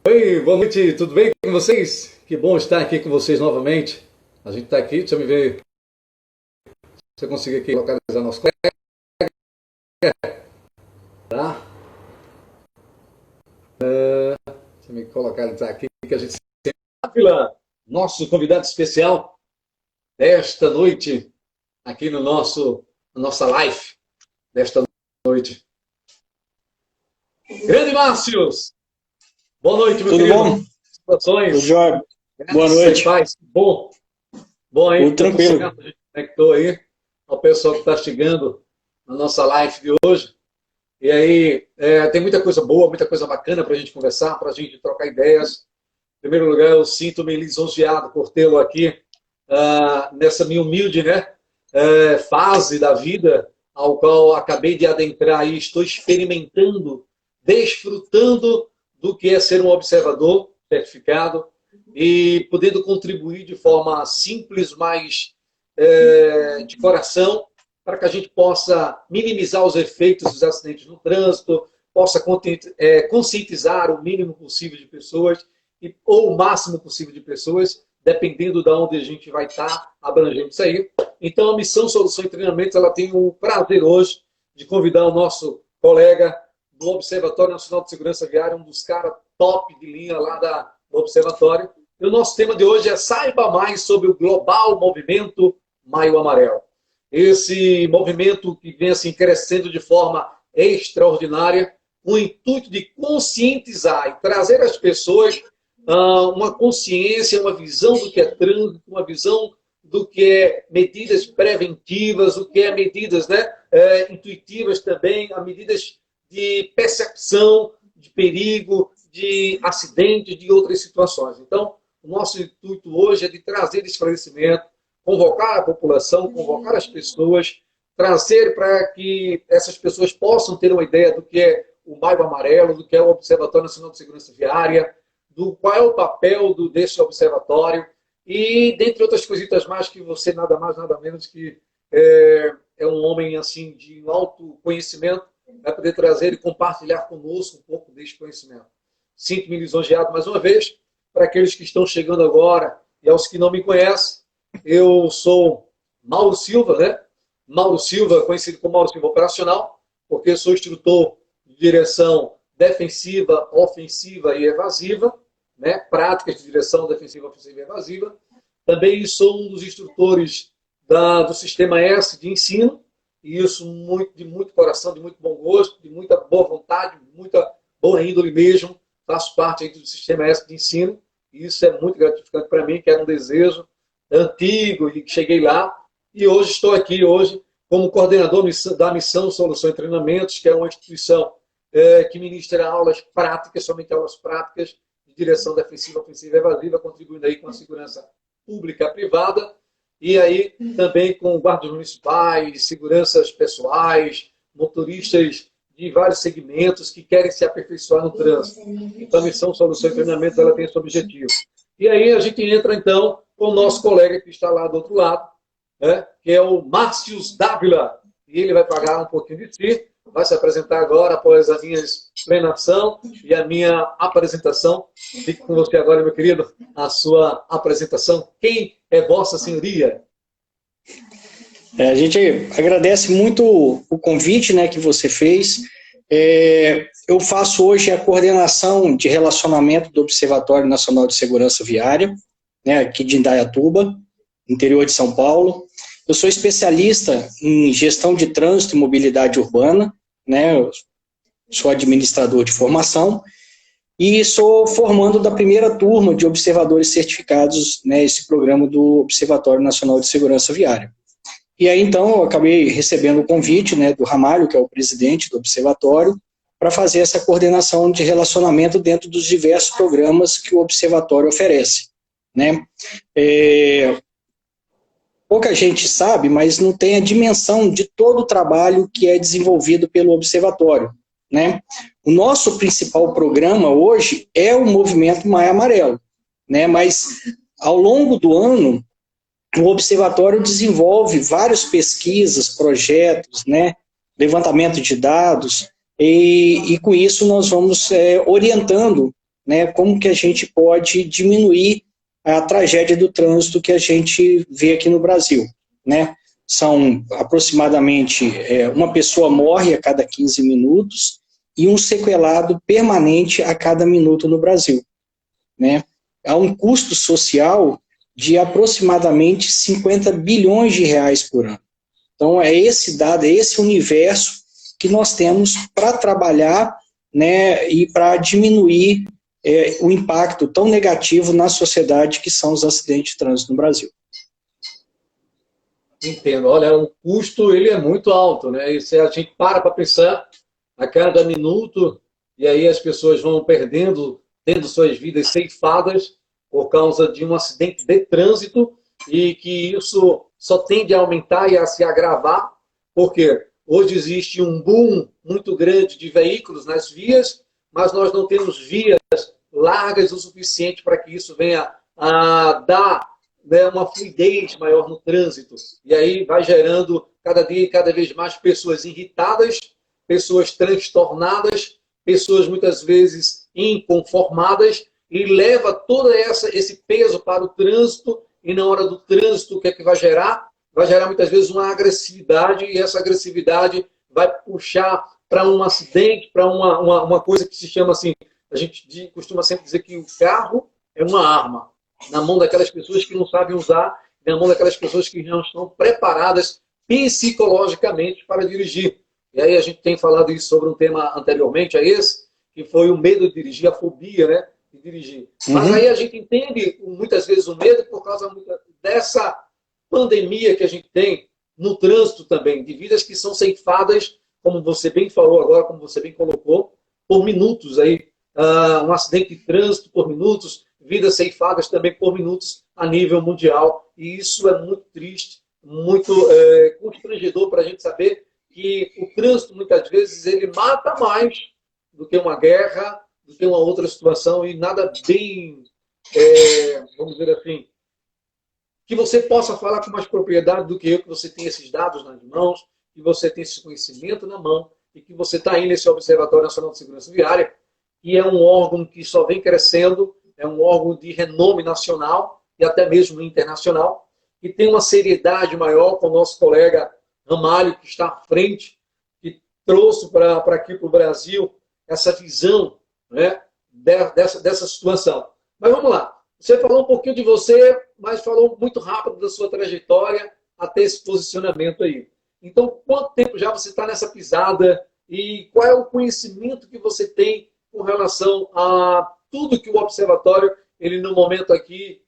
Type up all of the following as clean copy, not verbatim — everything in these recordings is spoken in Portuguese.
Oi, boa noite, tudo bem com vocês? Que bom estar aqui com vocês novamente. A gente está aqui, deixa eu ver se eu conseguir aqui localizar nosso colega, tá? Deixa eu me colocar ele tá aqui, que a gente Ávila, nosso convidado especial desta noite, aqui no nossa live desta noite. Grande Márcios! Boa noite, meu Tudo querido. bom? Situações. Tudo jóia. Boa Graças noite. e paz. Bom aí. Tudo tranquilo. A gente conectou aí ao pessoal que está chegando na nossa live de hoje. E aí, tem muita coisa boa, muita coisa bacana para a gente conversar, para a gente trocar ideias. Em primeiro lugar, eu sinto-me lisonjeado por tê-lo aqui nessa minha humilde, né, fase da vida, ao qual acabei de adentrar e estou experimentando, desfrutando do que é ser um observador certificado e podendo contribuir de forma simples, mas de coração, para que a gente possa minimizar os efeitos dos acidentes no trânsito, possa conscientizar o mínimo possível de pessoas ou o máximo possível de pessoas, dependendo de onde a gente vai estar abrangendo isso aí. Então, a Missão Solução e Treinamentos, ela tem o prazer hoje de convidar o nosso colega do Observatório Nacional de Segurança Viária, um dos caras top de linha lá do Observatório. E o nosso tema de hoje é saiba mais sobre o global movimento Maio Amarelo. Esse movimento que vem assim crescendo de forma extraordinária, com o intuito de conscientizar e trazer às pessoas uma consciência, uma visão do que é trânsito, uma visão do que é medidas preventivas, o que é medidas, né, intuitivas também, a medidas de percepção de perigo, de acidentes, de outras situações. Então, o nosso intuito hoje é de trazer esclarecimento, convocar a população, convocar as pessoas, trazer para que essas pessoas possam ter uma ideia do que é o Maio Amarelo, do que é o Observatório Nacional de Segurança Viária, do qual é o papel desse observatório e, dentre outras coisitas mais, que você nada mais, nada menos que é um homem assim de alto conhecimento, vai poder trazer e compartilhar conosco um pouco deste conhecimento. Sinto-me lisonjeado mais uma vez. Para aqueles que estão chegando agora e aos que não me conhecem, eu sou Mauro Silva, né? Mauro Silva, conhecido como Mauro Silva Operacional, porque sou instrutor de direção defensiva, ofensiva e evasiva, né? Práticas de direção defensiva, ofensiva e evasiva. Também sou um dos instrutores do Sistema S de ensino, e isso de muito coração, de muito bom gosto, de muita boa vontade, de muita boa índole mesmo. Faço parte aí do Sistema S de ensino, e isso é muito gratificante para mim, que era um desejo antigo e cheguei lá. E hoje estou aqui como coordenador da Missão Solução e Treinamentos, que é uma instituição que ministra aulas práticas, somente aulas práticas, de direção defensiva, ofensiva e evasiva, contribuindo aí com a segurança pública e privada, e aí também com guardas municipais, seguranças pessoais, motoristas de vários segmentos que querem se aperfeiçoar no trânsito. Então, a Missão Solução e Treinamentos, ela tem esse objetivo. E aí a gente entra, então, com o nosso colega que está lá do outro lado, né, que é o Márcios Dávila, e ele vai pagar um pouquinho de si, vai se apresentar agora após a minha explanação e a minha apresentação. Fique com você agora, meu querido, a sua apresentação. Quem é Vossa Senhoria? A gente agradece muito o convite, né, que você fez. Eu faço hoje a coordenação de relacionamento do Observatório Nacional de Segurança Viária, né, aqui de Indaiatuba, interior de São Paulo. Eu sou especialista em gestão de trânsito e mobilidade urbana, né, eu sou administrador de formação e sou formando da primeira turma de observadores certificados, né, esse programa do Observatório Nacional de Segurança Viária. E aí, então, eu acabei recebendo o convite, né, do Ramalho, que é o presidente do observatório, para fazer essa coordenação de relacionamento dentro dos diversos programas que o observatório oferece, né. Pouca gente sabe, mas não tem a dimensão de todo o trabalho que é desenvolvido pelo observatório, né. O nosso principal programa hoje é o Movimento Maio Amarelo, né, mas ao longo do ano, o observatório desenvolve várias pesquisas, projetos, né, levantamento de dados, e com isso nós vamos orientando né, como que a gente pode diminuir a tragédia do trânsito que a gente vê aqui no Brasil, né? São aproximadamente uma pessoa morre a cada 15 minutos e um sequelado permanente a cada minuto no Brasil, né? Há um custo social de aproximadamente 50 bilhões de reais por ano. Então, é esse dado, é esse universo que nós temos para trabalhar, né, e para diminuir o impacto tão negativo na sociedade que são os acidentes de trânsito no Brasil. Entendo. Olha, o custo ele é muito alto, né? E se a gente para pensar a cada minuto, e aí as pessoas vão tendo suas vidas ceifadas por causa de um acidente de trânsito, e que isso só tende a aumentar e a se agravar, porque hoje existe um boom muito grande de veículos nas vias, mas nós não temos vias largas o suficiente para que isso venha a dar, né, uma fluidez maior no trânsito. E aí vai gerando cada dia e cada vez mais pessoas irritadas, pessoas transtornadas, pessoas muitas vezes inconformadas, e leva todo esse peso para o trânsito. E na hora do trânsito, o que é que vai gerar? Vai gerar muitas vezes uma agressividade, e essa agressividade vai puxar para um acidente, para uma coisa que se chama assim, a gente costuma sempre dizer que o carro é uma arma na mão daquelas pessoas que não sabem usar, na mão daquelas pessoas que não estão preparadas psicologicamente para dirigir. E aí a gente tem falado isso sobre um tema anteriormente a esse, que foi o medo de dirigir, a fobia, né, de dirigir. Mas aí a gente entende muitas vezes o medo por causa dessa pandemia que a gente tem no trânsito também, de vidas que são ceifadas, como você bem falou agora, como você bem colocou, por minutos aí, um acidente de trânsito por minutos, vidas ceifadas também por minutos a nível mundial. E isso é muito triste, muito constrangedor para a gente saber que o trânsito, muitas vezes, ele mata mais do que uma guerra, do que uma outra situação, e nada bem, vamos dizer assim, que você possa falar com mais propriedade do que eu, que você tem esses dados nas mãos, que você tem esse conhecimento na mão, e que você está aí nesse Observatório Nacional de Segurança Viária, que é um órgão que só vem crescendo, é um órgão de renome nacional e até mesmo internacional, que tem uma seriedade maior com o nosso colega Ramalho, que está à frente, que trouxe para aqui para o Brasil essa visão, né, dessa situação. Mas vamos lá. Você falou um pouquinho de você, mas falou muito rápido da sua trajetória até esse posicionamento aí. Então, quanto tempo já você está nessa pisada e qual é o conhecimento que você tem com relação a tudo que o Observatório, ele no momento aqui,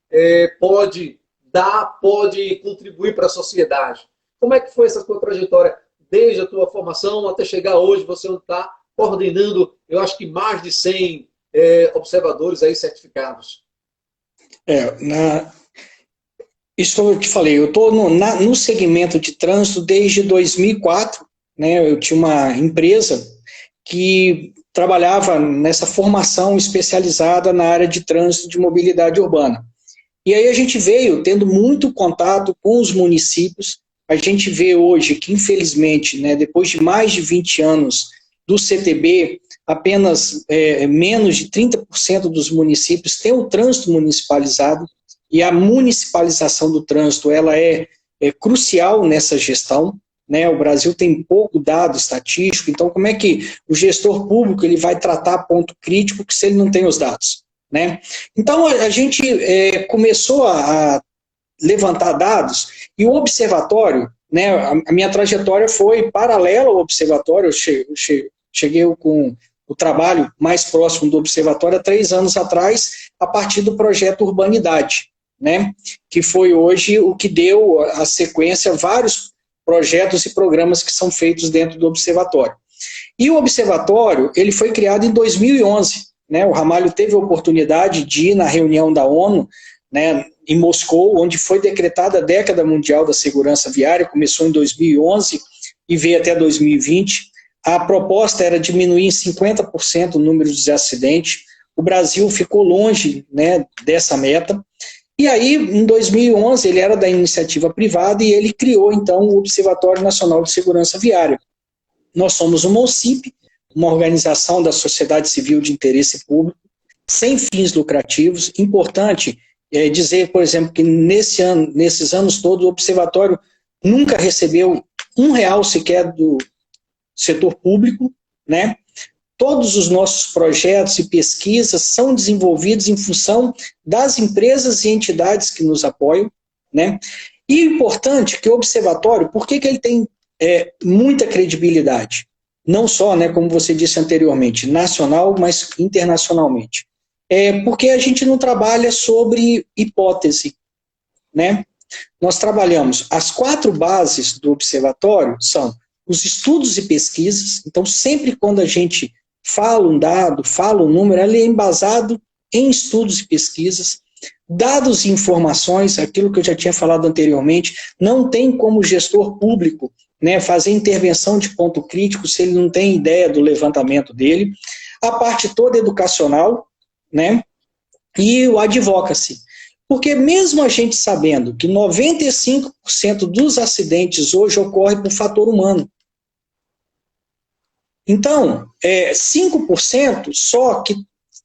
pode dar, pode contribuir para a sociedade? Como é que foi essa sua trajetória desde a tua formação até chegar hoje? Você está coordenando, eu acho que mais de 100 observadores aí certificados. Isso que eu te falei, eu estou no segmento de trânsito desde 2004, né? Eu tinha uma empresa que trabalhava nessa formação especializada na área de trânsito de mobilidade urbana. E aí a gente veio tendo muito contato com os municípios. A gente vê hoje que, infelizmente, né, depois de mais de 20 anos do CTB, apenas menos de 30% dos municípios têm o trânsito municipalizado, e a municipalização do trânsito ela é crucial nessa gestão, né? O Brasil tem pouco dado estatístico, então como é que o gestor público ele vai tratar ponto crítico se ele não tem os dados, né? Então a gente começou a levantar dados, e o observatório, né, a minha trajetória foi paralela ao observatório. Eu cheguei com o trabalho mais próximo do observatório há 3 anos atrás, a partir do projeto Urbanidade, né, que foi hoje o que deu a sequência a vários projetos e programas que são feitos dentro do observatório. E o observatório ele foi criado em 2011, né, o Ramalho teve a oportunidade de ir na reunião da ONU, né, em Moscou, onde foi decretada a década mundial da segurança viária, começou em 2011 e veio até 2020. A proposta era diminuir em 50% o número de acidentes. O Brasil ficou longe, né, dessa meta. E aí, em 2011, ele era da iniciativa privada e ele criou, então, o Observatório Nacional de Segurança Viária. Nós somos uma OCIP, uma organização da sociedade civil de interesse público, sem fins lucrativos. Importante dizer, por exemplo, que nesses anos todos, o Observatório nunca recebeu R$ 1 sequer do setor público, né? Todos os nossos projetos e pesquisas são desenvolvidos em função das empresas e entidades que nos apoiam, né? E importante que o Observatório, por que ele tem muita credibilidade? Não só, né, como você disse anteriormente, nacional, mas internacionalmente. Porque a gente não trabalha sobre hipótese, né? Nós trabalhamos, as 4 bases do Observatório são os estudos e pesquisas. Então, sempre quando a gente fala um dado, fala um número, ele é embasado em estudos e pesquisas. Dados e informações, aquilo que eu já tinha falado anteriormente, não tem como gestor público, né, fazer intervenção de ponto crítico se ele não tem ideia do levantamento dele. A parte toda educacional, né, e o advocacy. Porque mesmo a gente sabendo que 95% dos acidentes hoje ocorrem por fator humano, então, 5% só que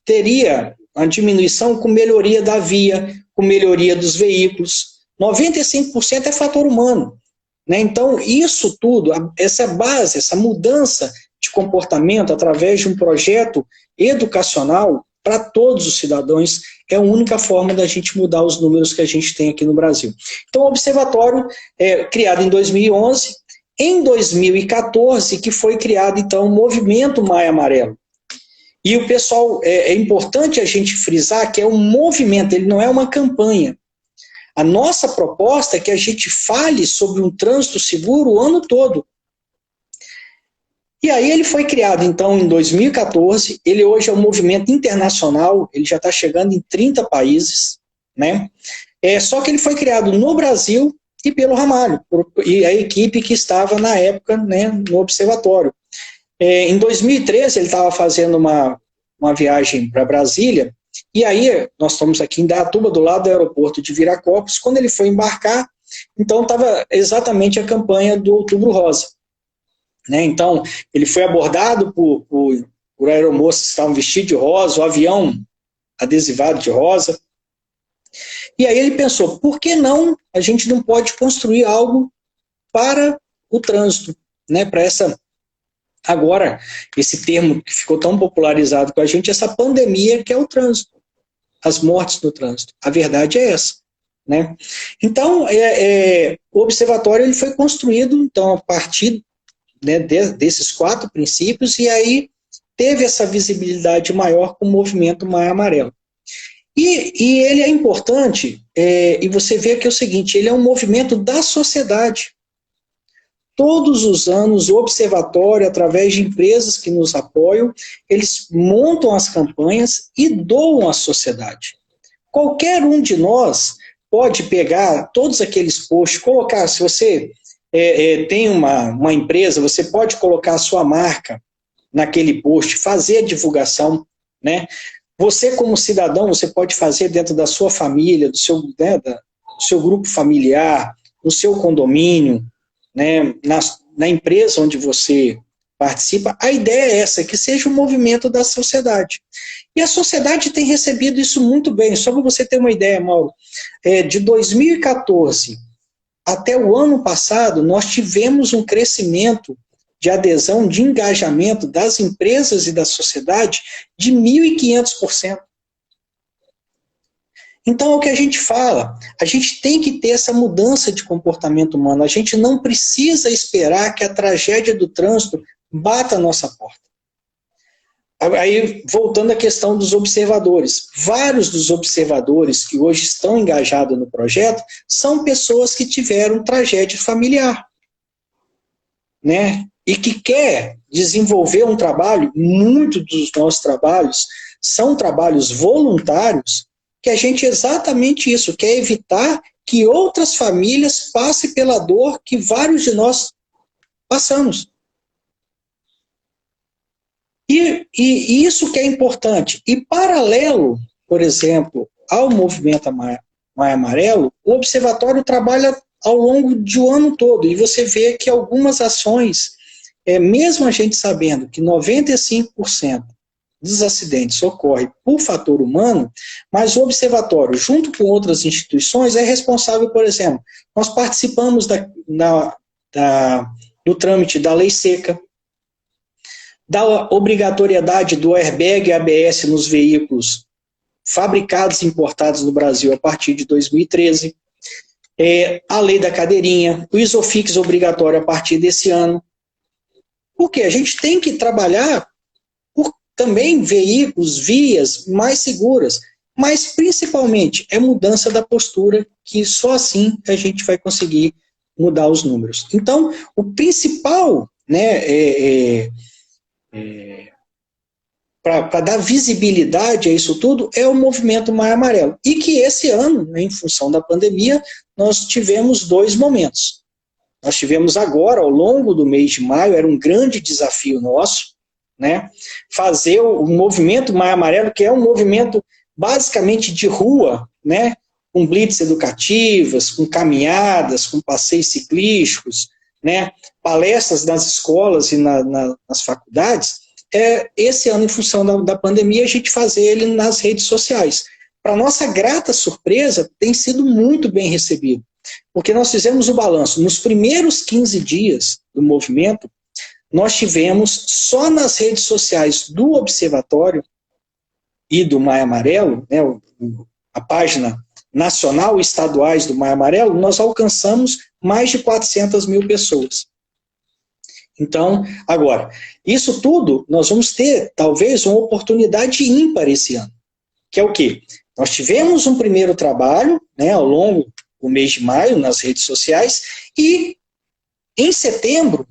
teria a diminuição com melhoria da via, com melhoria dos veículos. 95% é fator humano, né? Então, isso tudo, essa base, essa mudança de comportamento através de um projeto educacional para todos os cidadãos é a única forma da gente mudar os números que a gente tem aqui no Brasil. Então, o Observatório, criado em 2011, em 2014, que foi criado, então, o Movimento Maio Amarelo. E o pessoal, é importante a gente frisar que é um movimento, ele não é uma campanha. A nossa proposta é que a gente fale sobre um trânsito seguro o ano todo. E aí ele foi criado, então, em 2014, ele hoje é um movimento internacional, ele já está chegando em 30 países, né? Só que ele foi criado no Brasil e pelo Ramalho, e a equipe que estava na época, né, no Observatório. Em 2013, ele estava fazendo uma viagem para Brasília, e aí nós estamos aqui em Indaiatuba, do lado do aeroporto de Viracopos. Quando ele foi embarcar, então estava exatamente a campanha do Outubro Rosa, né? Então, ele foi abordado por aeromoças que estavam vestidos de rosa, o avião adesivado de rosa. E aí ele pensou, por que não, a gente não pode construir algo para o trânsito, né? Para agora, esse termo que ficou tão popularizado com a gente, essa pandemia que é o trânsito, as mortes no trânsito. A verdade é essa, né? Então, o Observatório ele foi construído, então, a partir, né, desses 4 princípios, e aí teve essa visibilidade maior com o Movimento Maio Amarelo. E ele é importante, e você vê que é o seguinte, ele é um movimento da sociedade. Todos os anos, o Observatório, através de empresas que nos apoiam, eles montam as campanhas e doam à sociedade. Qualquer um de nós pode pegar todos aqueles posts, colocar, se você tem uma empresa, você pode colocar a sua marca naquele post, fazer a divulgação, né? Você, como cidadão, você pode fazer dentro da sua família, do seu grupo familiar, no seu condomínio, né, na empresa onde você participa. A ideia é essa, que seja um movimento da sociedade. E a sociedade tem recebido isso muito bem. Só para você ter uma ideia, Mauro, de 2014 até o ano passado, nós tivemos um crescimento de adesão, de engajamento das empresas e da sociedade de 1.500%. Então, é o que a gente fala, a gente tem que ter essa mudança de comportamento humano, a gente não precisa esperar que a tragédia do trânsito bata a nossa porta. Aí, voltando à questão dos observadores, vários dos observadores que hoje estão engajados no projeto são pessoas que tiveram tragédia familiar, né? E que quer desenvolver um trabalho, muitos dos nossos trabalhos são trabalhos voluntários, que a gente exatamente isso, quer evitar que outras famílias passem pela dor que vários de nós passamos. E isso que é importante. E paralelo, por exemplo, ao Movimento Maio Amarelo, o Observatório trabalha ao longo do ano todo, e você vê que algumas ações, mesmo a gente sabendo que 95% dos acidentes ocorre por fator humano, mas o observatório, junto com outras instituições, é responsável, por exemplo, nós participamos do trâmite da lei seca, da obrigatoriedade do airbag ABS nos veículos fabricados e importados no Brasil a partir de 2013, a lei da cadeirinha, o Isofix obrigatório a partir desse ano. Porque a gente tem que trabalhar por também veículos, vias mais seguras, mas principalmente é mudança da postura, que só assim a gente vai conseguir mudar os números. Então, o principal, né, para dar visibilidade a isso tudo, é o movimento Maio Amarelo. E que esse ano, né, em função da pandemia, nós tivemos 2 momentos. Nós tivemos agora, ao longo do mês de maio, era um grande desafio nosso, né, fazer o movimento Maio Amarelo, que é um movimento basicamente de rua, né, com blitz educativas, com caminhadas, com passeios ciclísticos, né, palestras nas escolas e nas faculdades. Esse ano, em função da pandemia, a gente fazer ele nas redes sociais. Para nossa grata surpresa, tem sido muito bem recebido, porque nós fizemos o balanço. Nos primeiros 15 dias do movimento, nós tivemos, só nas redes sociais do Observatório e do Maio Amarelo, né, a página nacional e estaduais do Maio Amarelo, nós alcançamos mais de 400 mil pessoas. Então, agora, isso tudo, nós vamos ter, talvez, uma oportunidade ímpar esse ano, que é o quê? Nós tivemos um primeiro trabalho, né, ao longo do mês de maio, nas redes sociais, e em setembro,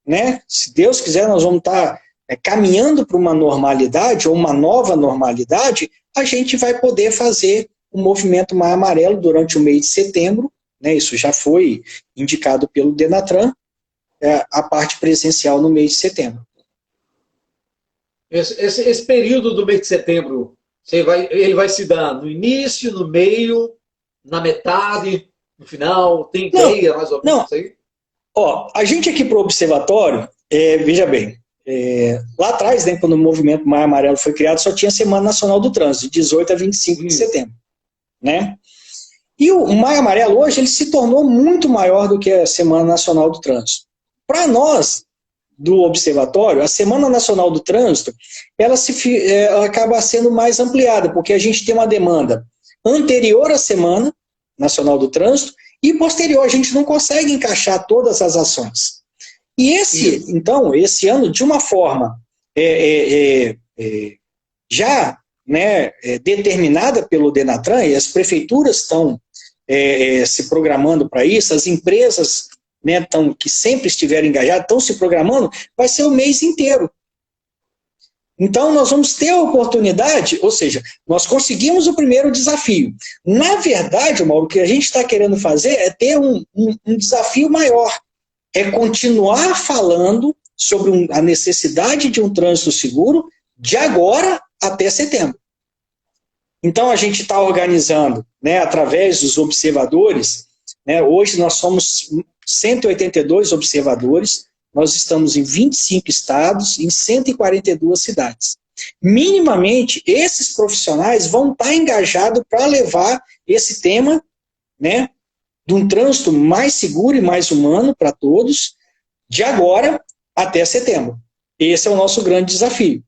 né, se Deus quiser, nós vamos estar caminhando para uma normalidade, ou uma nova normalidade, a gente vai poder fazer o movimento Maio Amarelo durante o mês de setembro, né, isso já foi indicado pelo Denatran, a parte presencial no mês de setembro. Esse período do mês de setembro, ele vai se dar no início, no meio, na metade, no final? Tem ideia mais ou menos isso aí? Ó, a gente aqui para o Observatório, veja bem, lá atrás, né, quando o movimento Maio Amarelo foi criado, só tinha Semana Nacional do Trânsito, de 18 a 25 de setembro. Né? E o Maio Amarelo hoje ele se tornou muito maior do que a Semana Nacional do Trânsito. Para nós, do Observatório, a Semana Nacional do Trânsito, ela acaba sendo mais ampliada, porque a gente tem uma demanda anterior à Semana Nacional do Trânsito e posterior, a gente não consegue encaixar todas as ações. E então, esse ano, de uma forma já, né, determinada pelo Denatran, e as prefeituras estão se programando para isso, as empresas, né, que sempre estiveram engajadas, estão se programando, vai ser o mês inteiro. Então, nós vamos ter a oportunidade, ou seja, nós conseguimos o primeiro desafio. Na verdade, Mauro, o que a gente está querendo fazer é ter um desafio maior, é continuar falando sobre a necessidade de um trânsito seguro de agora até setembro. Então, a gente está organizando, né, através dos observadores, né, hoje nós somos 182 observadores, nós estamos em 25 estados, em 142 cidades. Minimamente, esses profissionais vão estar engajados para levar esse tema, né, de um trânsito mais seguro e mais humano para todos, de agora até setembro. Esse é o nosso grande desafio.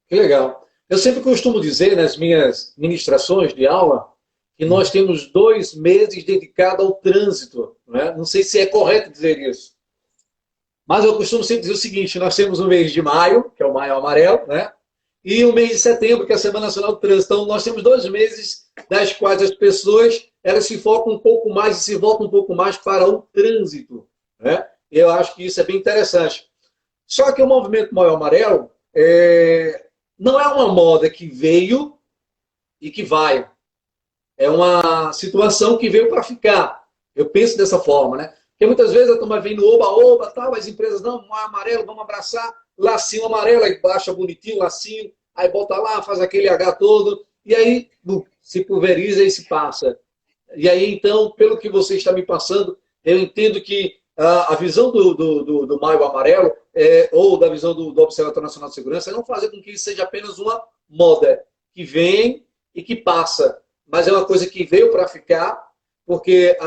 Que legal. Eu sempre costumo dizer nas minhas ministrações de aula que nós temos 2 meses dedicados ao trânsito. Né? Não sei se é correto dizer isso. Mas eu costumo sempre dizer o seguinte, nós temos o mês de maio, que é o Maio Amarelo, né? E o mês de setembro, que é a Semana Nacional do Trânsito. Então, nós temos 2 meses das quais as pessoas elas se focam um pouco mais e se voltam um pouco mais para o trânsito. Né? Eu acho que isso é bem interessante. Só que o movimento Maio Amarelo não é uma moda que veio e que vai. É uma situação que veio para ficar. Eu penso dessa forma, né? Porque muitas vezes a turma vem no oba-oba, tal, as empresas, não, Maio Amarelo, vamos abraçar, lacinho amarelo, aí baixa bonitinho, lacinho, aí bota lá, faz aquele H todo, e aí se pulveriza e se passa. E aí, então, pelo que você está me passando, eu entendo que a visão do Maio Amarelo ou da visão do Observatório Nacional de Segurança, é não fazer com que isso seja apenas uma moda que vem e que passa, mas é uma coisa que veio para ficar, porque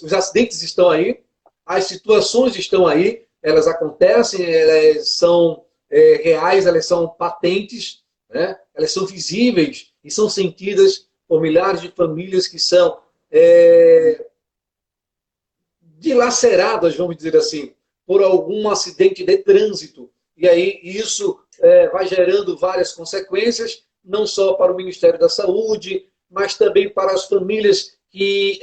os acidentes estão aí, as situações estão aí, elas acontecem, elas são reais, elas são patentes, né? Elas são visíveis e são sentidas por milhares de famílias que são dilaceradas, vamos dizer assim, por algum acidente de trânsito. E aí isso vai gerando várias consequências, não só para o Ministério da Saúde, mas também para as famílias que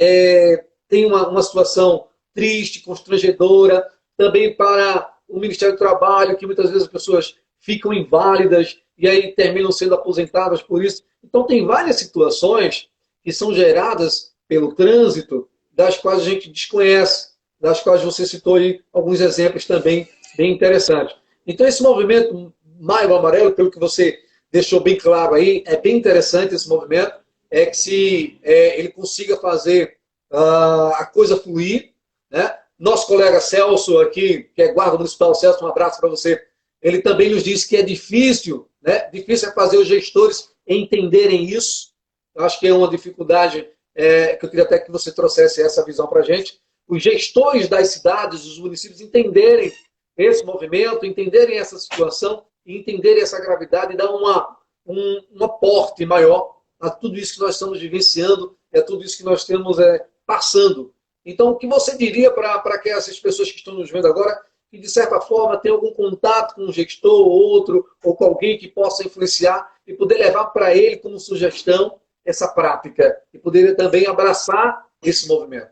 têm uma situação triste, constrangedora, também para o Ministério do Trabalho, que muitas vezes as pessoas ficam inválidas e aí terminam sendo aposentadas por isso. Então tem várias situações que são geradas pelo trânsito, das quais a gente desconhece, das quais você citou aí alguns exemplos também bem interessantes. Então esse movimento Maio Amarelo, pelo que você deixou bem claro aí, é bem interessante esse movimento, que se ele consiga fazer a coisa fluir, né? Nosso colega Celso aqui, que é guarda municipal, Celso, um abraço para você, ele também nos disse que é difícil, né? Difícil é fazer os gestores entenderem isso. Eu acho que é uma dificuldade que eu queria até que você trouxesse essa visão para a gente. Os gestores das cidades, dos municípios, entenderem esse movimento, entenderem essa situação, entenderem essa gravidade e dar um aporte maior a tudo isso que nós estamos vivenciando, tudo isso que nós estamos passando. Então, o que você diria para que essas pessoas que estão nos vendo agora, que de certa forma tem algum contato com um gestor ou outro, ou com alguém que possa influenciar e poder levar para ele como sugestão essa prática e poder também abraçar esse movimento?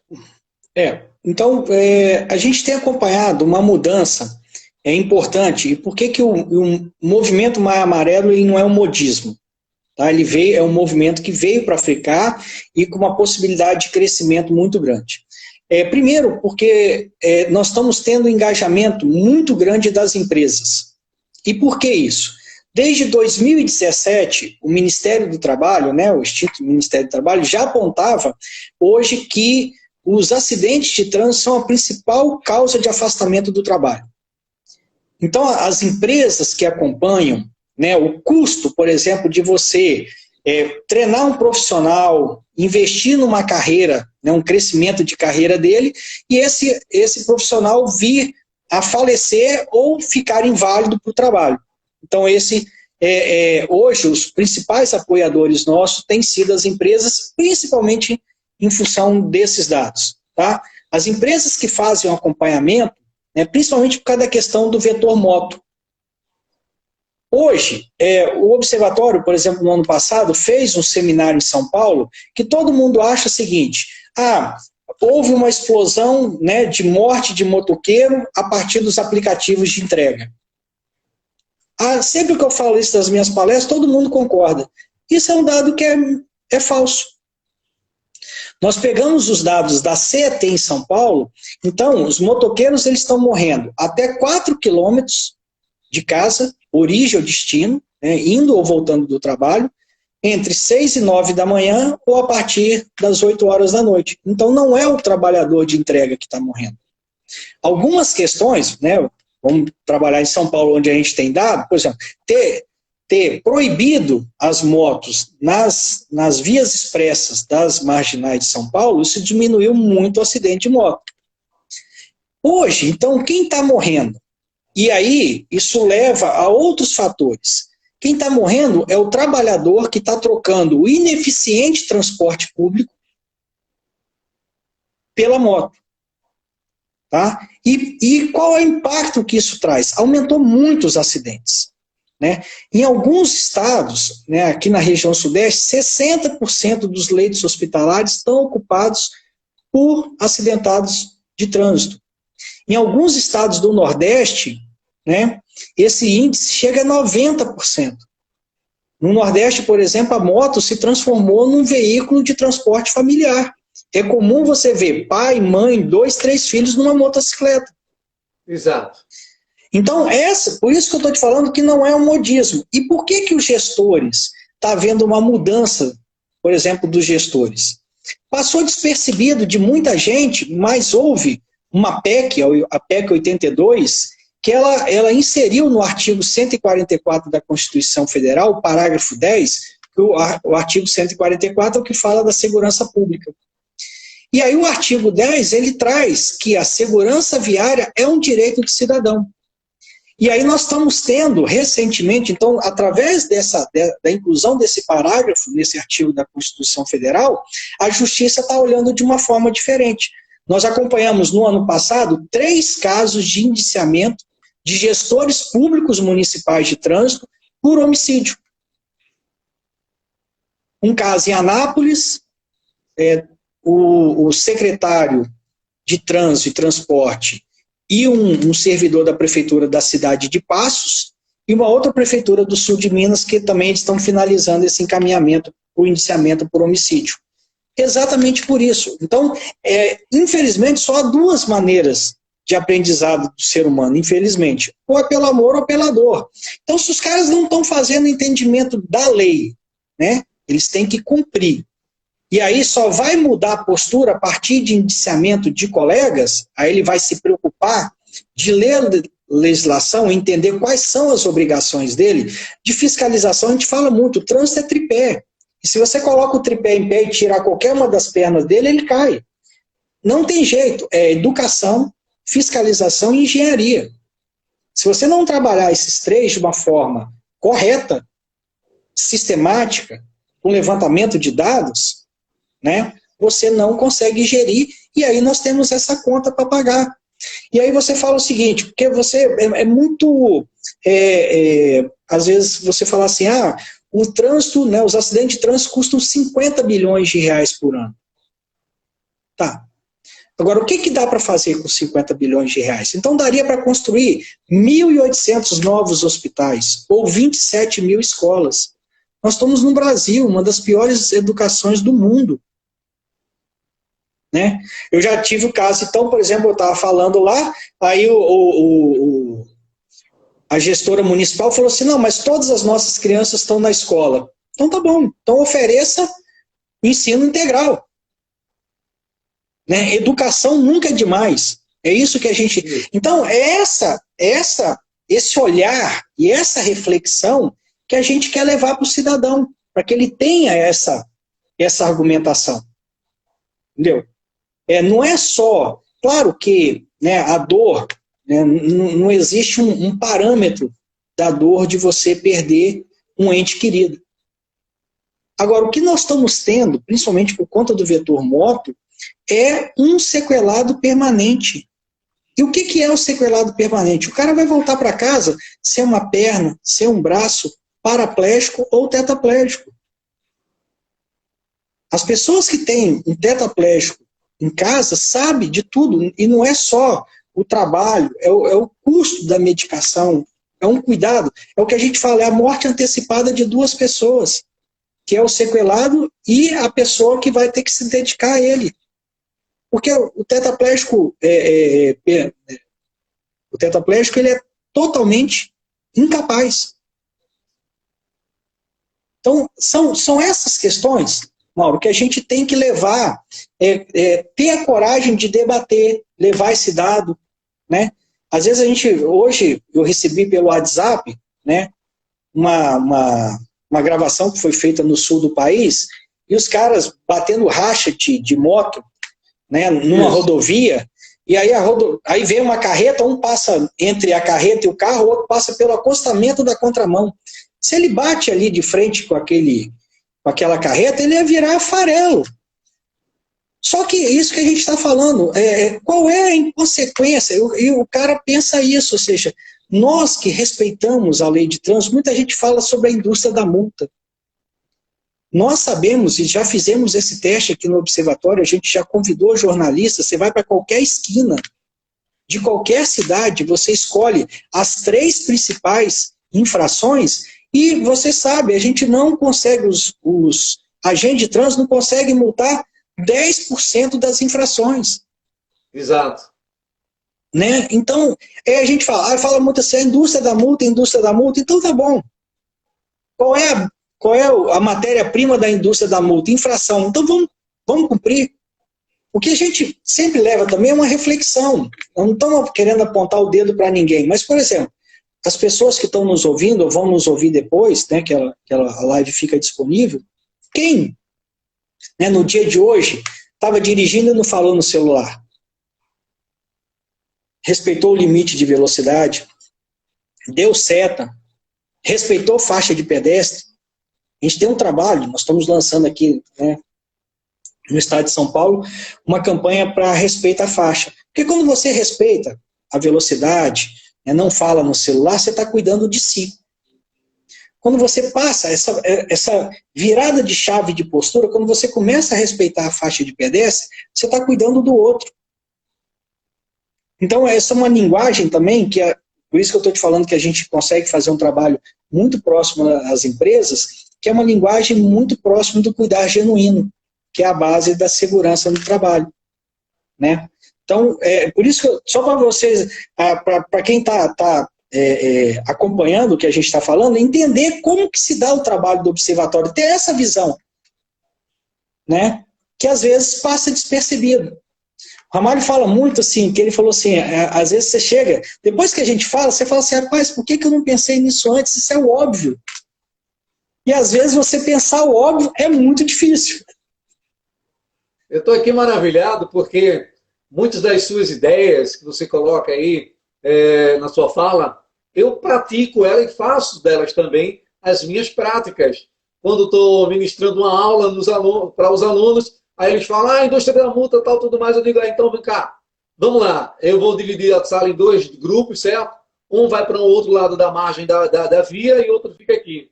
Então, a gente tem acompanhado uma mudança importante. E por que o movimento Maio Amarelo ele não é um modismo? Tá? É um movimento que veio para ficar e com uma possibilidade de crescimento muito grande. Primeiro, porque nós estamos tendo um engajamento muito grande das empresas. E por que isso? Desde 2017, o Ministério do Trabalho, né, o extinto Ministério do Trabalho, já apontava hoje que os acidentes de trânsito são a principal causa de afastamento do trabalho. Então, as empresas que acompanham, né, o custo, por exemplo, de você treinar um profissional, investir numa carreira, né, um crescimento de carreira dele, e esse profissional vir a falecer ou ficar inválido para o trabalho. Então, hoje, os principais apoiadores nossos têm sido as empresas, principalmente em função desses dados. Tá? As empresas que fazem o acompanhamento, né, principalmente por causa da questão do vetor moto. Hoje, o Observatório, por exemplo, no ano passado, fez um seminário em São Paulo que todo mundo acha o seguinte: houve uma explosão, né, de morte de motoqueiro a partir dos aplicativos de entrega. Sempre que eu falo isso das minhas palestras, todo mundo concorda. Isso é um dado que é falso. Nós pegamos os dados da CET em São Paulo, então os motoqueiros eles estão morrendo até 4 quilômetros de casa, origem ou destino, né, indo ou voltando do trabalho, entre 6 e 9 da manhã ou a partir das 8 horas da noite. Então não é o trabalhador de entrega que está morrendo. Algumas questões, né, vamos trabalhar em São Paulo onde a gente tem dado, por exemplo, ter proibido as motos nas vias expressas das marginais de São Paulo, isso diminuiu muito o acidente de moto. Hoje, então, quem está morrendo? E aí, isso leva a outros fatores. Quem está morrendo é o trabalhador que está trocando o ineficiente transporte público pela moto. Tá? E qual é o impacto que isso traz? Aumentou muito os acidentes. Né? Em alguns estados, né, aqui na região sudeste, 60% dos leitos hospitalares estão ocupados por acidentados de trânsito. Em alguns estados do Nordeste, né, esse índice chega a 90%. No Nordeste, por exemplo, a moto se transformou num veículo de transporte familiar. É comum você ver pai, mãe, 2, 3 filhos numa motocicleta. Exato. Então, por isso que eu estou te falando que não é um modismo. E por que os gestores, está havendo uma mudança, por exemplo, dos gestores? Passou despercebido de muita gente, mas houve uma PEC, a PEC 82, que ela inseriu no artigo 144 da Constituição Federal, o parágrafo 10, que o artigo 144 é o que fala da segurança pública. E aí o artigo 10, ele traz que a segurança viária é um direito do cidadão. E aí nós estamos tendo, recentemente, então, através da inclusão desse parágrafo, nesse artigo da Constituição Federal, a Justiça está olhando de uma forma diferente. Nós acompanhamos, no ano passado, 3 casos de indiciamento de gestores públicos municipais de trânsito por homicídio. Um caso em Anápolis, o secretário de Trânsito e Transporte e um servidor da prefeitura da cidade de Passos e uma outra prefeitura do sul de Minas que também estão finalizando esse encaminhamento, o indiciamento por homicídio. Exatamente por isso. Então, infelizmente, só há 2 maneiras de aprendizado do ser humano, infelizmente. Ou é pelo amor ou pela dor. Então, se os caras não estão fazendo entendimento da lei, né, eles têm que cumprir. E aí só vai mudar a postura a partir de indiciamento de colegas, aí ele vai se preocupar de ler a legislação, entender quais são as obrigações dele. De fiscalização a gente fala muito, o trânsito é tripé. E se você coloca o tripé em pé e tirar qualquer uma das pernas dele, ele cai. Não tem jeito, é educação, fiscalização e engenharia. Se você não trabalhar esses 3 de uma forma correta, sistemática, com levantamento de dados, né, você não consegue gerir, e aí nós temos essa conta para pagar. E aí você fala o seguinte, porque você é muito, às vezes você fala assim, o trânsito, né, os acidentes de trânsito custam 50 bilhões de reais por ano. Tá. Agora, o que dá para fazer com 50 bilhões de reais? Então daria para construir 1.800 novos hospitais, ou 27 mil escolas. Nós estamos no Brasil, uma das piores educações do mundo. Né? Eu já tive o caso, então, por exemplo, eu estava falando lá, aí a gestora municipal falou assim, não, mas todas as nossas crianças estão na escola. Então tá bom, então ofereça ensino integral. Né? Educação nunca é demais. É isso que a gente... Então, esse olhar e essa reflexão que a gente quer levar para o cidadão, para que ele tenha essa argumentação. Entendeu? Não é só... Claro que, né, a dor, né, não existe um parâmetro da dor de você perder um ente querido. Agora, o que nós estamos tendo, principalmente por conta do vetor moto, é um sequelado permanente. E o que é o sequelado permanente? O cara vai voltar para casa sem uma perna, sem um braço, paraplégico ou tetraplégico. As pessoas que têm um tetraplégico em casa sabem de tudo, e não é só o trabalho, é o custo da medicação, é um cuidado, é o que a gente fala, é a morte antecipada de 2 pessoas, que é o sequelado e a pessoa que vai ter que se dedicar a ele. Porque o tetraplégico, ele é totalmente incapaz. Então, são essas questões, Mauro, que a gente tem que levar, ter a coragem de debater, levar esse dado, né? Às vezes hoje eu recebi pelo WhatsApp, né, uma gravação que foi feita no sul do país, e os caras batendo racha de moto, né, numa rodovia, e aí vem uma carreta, um passa entre a carreta e o carro, o outro passa pelo acostamento da contramão. Se ele bate ali de frente com aquela carreta, ele ia virar farelo. Só que isso que a gente está falando, qual é a inconsequência? E o cara pensa isso, ou seja, nós que respeitamos a lei de trânsito, muita gente fala sobre a indústria da multa. Nós sabemos, e já fizemos esse teste aqui no Observatório, a gente já convidou jornalistas, você vai para qualquer esquina de qualquer cidade, você escolhe as 3 principais infrações e você sabe, a gente não consegue, os agentes de trânsito não conseguem multar 10% das infrações. Exato. Né? Então, a gente fala muito assim, a indústria da multa, então tá bom. Qual é a matéria-prima da indústria da multa? Infração. Então vamos cumprir. O que a gente sempre leva também é uma reflexão. Não estamos querendo apontar o dedo para ninguém, mas, por exemplo, as pessoas que estão nos ouvindo ou vão nos ouvir depois, né, que a live fica disponível, quem, né, no dia de hoje, estava dirigindo e não falou no celular? Respeitou o limite de velocidade, deu seta, respeitou faixa de pedestre. A gente tem um trabalho, nós estamos lançando aqui, né, no estado de São Paulo, uma campanha para respeito à faixa. Porque quando você respeita a velocidade, né, não fala no celular, você está cuidando de si. Quando você passa essa virada de chave de postura, quando você começa a respeitar a faixa de pedestre, você está cuidando do outro. Então, essa é uma linguagem também, por isso que eu estou te falando que a gente consegue fazer um trabalho muito próximo às empresas, que é uma linguagem muito próxima do cuidar genuíno, que é a base da segurança no trabalho, né? Então, por isso que, só para vocês, para quem está acompanhando o que a gente está falando, entender como que se dá o trabalho do observatório, ter essa visão, né? Que às vezes passa despercebido. O Ramalho fala muito assim, que ele falou assim, às vezes você chega, depois que a gente fala, você fala assim, rapaz, por que eu não pensei nisso antes? Isso é o óbvio. E às vezes você pensar o óbvio é muito difícil. Eu estou aqui maravilhado porque muitas das suas ideias que você coloca aí na sua fala, eu pratico elas e faço delas também as minhas práticas. Quando estou ministrando uma aula para os alunos, aí eles falam, a indústria da multa, tal, tudo mais, eu digo, então vem cá, vamos lá, eu vou dividir a sala em 2 grupos, certo? Um vai para o outro lado da margem da via e outro fica aqui.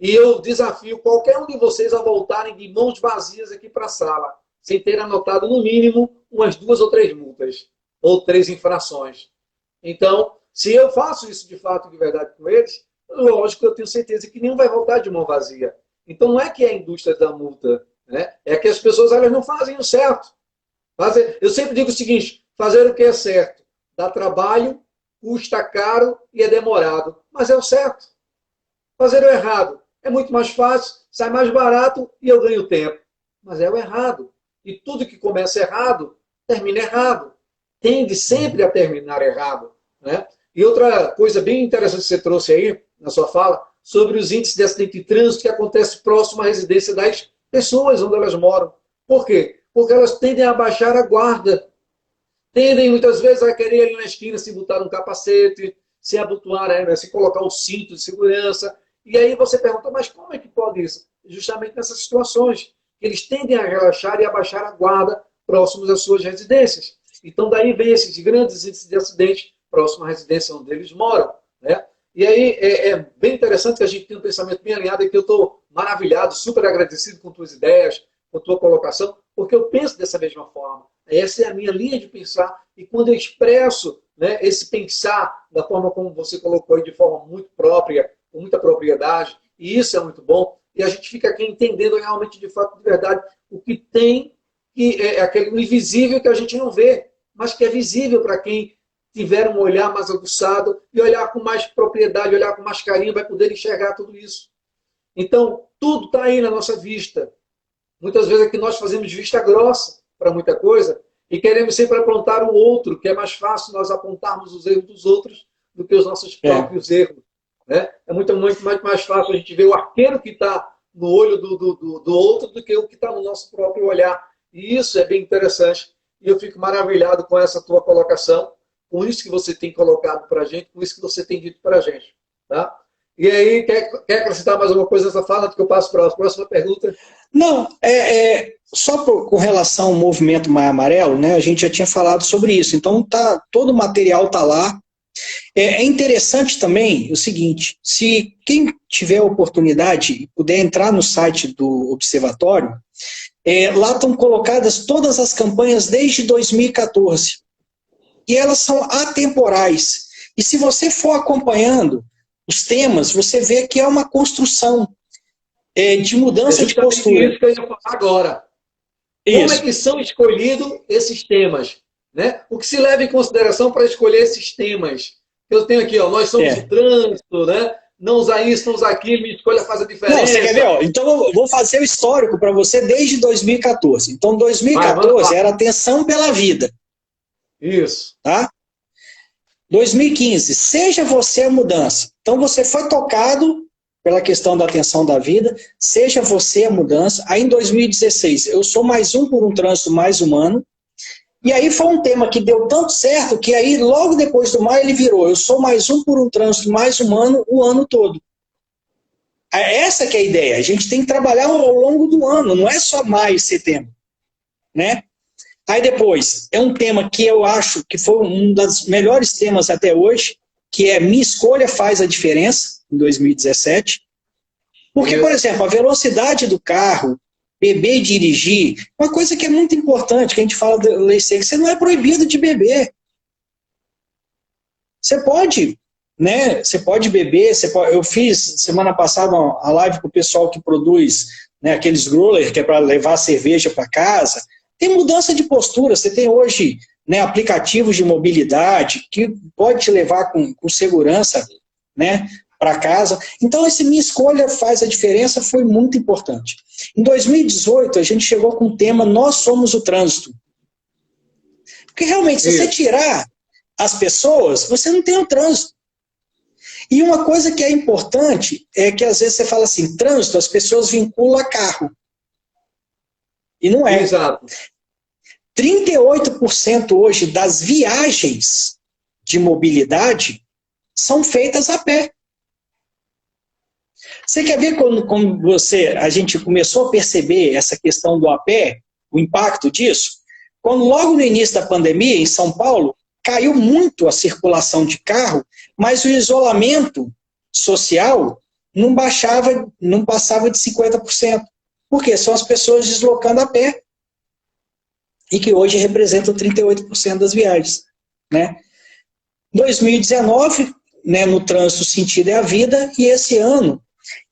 E eu desafio qualquer um de vocês a voltarem de mãos vazias aqui para a sala, sem ter anotado, no mínimo, umas 2 ou 3 multas, ou 3 infrações. Então, se eu faço isso de fato, de verdade com eles, lógico, eu tenho certeza que nenhum vai voltar de mão vazia. Então, não é que é a indústria da multa, né? É que as pessoas elas não fazem o certo. Eu sempre digo o seguinte, fazer o que é certo dá trabalho, custa caro e é demorado, mas é o certo. Fazer o errado é muito mais fácil, sai mais barato e eu ganho tempo. Mas é o errado. E tudo que começa errado, termina errado. Tende sempre a terminar errado, né? E outra coisa bem interessante que você trouxe aí, na sua fala, sobre os índices de acidente de trânsito que acontece próximo à residência das pessoas onde elas moram. Por quê? Porque elas tendem a baixar a guarda. Tendem, muitas vezes, a querer ali na esquina se botar um capacete, se abotoar, né, se colocar um cinto de segurança. E aí você pergunta, mas como é que pode isso? Justamente nessas situações. Eles tendem a relaxar e a baixar a guarda próximos às suas residências. Então, daí vem esses grandes índices de acidente próximo à residência onde eles moram, né? E aí é bem interessante que a gente tem um pensamento bem alinhado e que eu estou maravilhado, super agradecido com tuas ideias, com tua colocação, porque eu penso dessa mesma forma. Essa é a minha linha de pensar e quando eu expresso, né, esse pensar da forma como você colocou aí, de forma muito própria, com muita propriedade, e isso é muito bom, e a gente fica aqui entendendo realmente, de fato, de verdade, o que tem, que é aquele invisível que a gente não vê, mas que é visível para quem tiver um olhar mais aguçado e olhar com mais propriedade, olhar com mais carinho, vai poder enxergar tudo isso. Então, tudo está aí na nossa vista. Muitas vezes é que nós fazemos vista grossa para muita coisa e queremos sempre apontar o outro, que é mais fácil nós apontarmos os erros dos outros do que os nossos próprios erros. Né? É muito mais fácil a gente ver o arqueiro que está no olho do outro do que o que está no nosso próprio olhar. E isso é bem interessante. E eu fico maravilhado com essa tua colocação, com isso que você tem colocado para a gente, com isso que você tem dito para a gente. Tá? E aí, quer acrescentar mais alguma coisa nessa fala, que eu passo para a próxima pergunta? Não, só com relação ao movimento Maio Amarelo, né, a gente já tinha falado sobre isso, então todo o material está lá. É interessante também o seguinte, se quem tiver a oportunidade e puder entrar no site do Observatório, lá estão colocadas todas as campanhas desde 2014. E elas são atemporais. E se você for acompanhando os temas, você vê que é uma construção de mudança de postura. Isso que eu ia falar agora. Isso. Como é que são escolhidos esses temas? Né? O que se leva em consideração para escolher esses temas? Eu tenho aqui, ó, nós somos o trânsito, né? não usar isso, não usar aquilo, minha escolha faz a diferença. Não, você quer ver? Ó, então eu vou fazer o histórico para você desde 2014. Então, 2014 era atenção pela vida. Isso. Tá? 2015, seja você a mudança. Então, você foi tocado pela questão da atenção da vida, seja você a mudança. Aí, em 2016, eu sou mais um por um trânsito mais humano. E aí foi um tema que deu tanto certo que aí, logo depois do maio, ele virou: eu sou mais um por um trânsito mais humano o ano todo. Essa que é a ideia. A gente tem que trabalhar ao longo do ano, não é só maio e setembro. Né? Aí depois, é um tema que eu acho que foi um dos melhores temas até hoje, que é Minha Escolha Faz a Diferença, em 2017. Porque, por exemplo, a velocidade do carro, beber e dirigir, uma coisa que é muito importante, que a gente fala da lei seca, você não é proibido de beber. Você pode, né? Você pode beber, eu fiz semana passada a live com o pessoal que produz, né, aqueles growler, que é para levar cerveja para casa. Tem mudança de postura, você tem hoje, né, aplicativos de mobilidade que pode te levar com segurança, né, para casa. Então, esse Minha Escolha Faz a Diferença foi muito importante. Em 2018, a gente chegou com o tema Nós Somos o Trânsito. Porque realmente, se você tirar as pessoas, você não tem o trânsito. E uma coisa que é importante é que às vezes você fala assim, trânsito, as pessoas vinculam a carro. E não é. Exato. 38% hoje das viagens de mobilidade são feitas a pé. Você quer ver como a gente começou a perceber essa questão do a pé, o impacto disso? Quando logo no início da pandemia, em São Paulo, caiu muito a circulação de carro, mas o isolamento social não passava de 50%. Por quê? São as pessoas deslocando a pé, e que hoje representam 38% das viagens. Né? 2019, né, no trânsito sentido é a vida, e esse ano,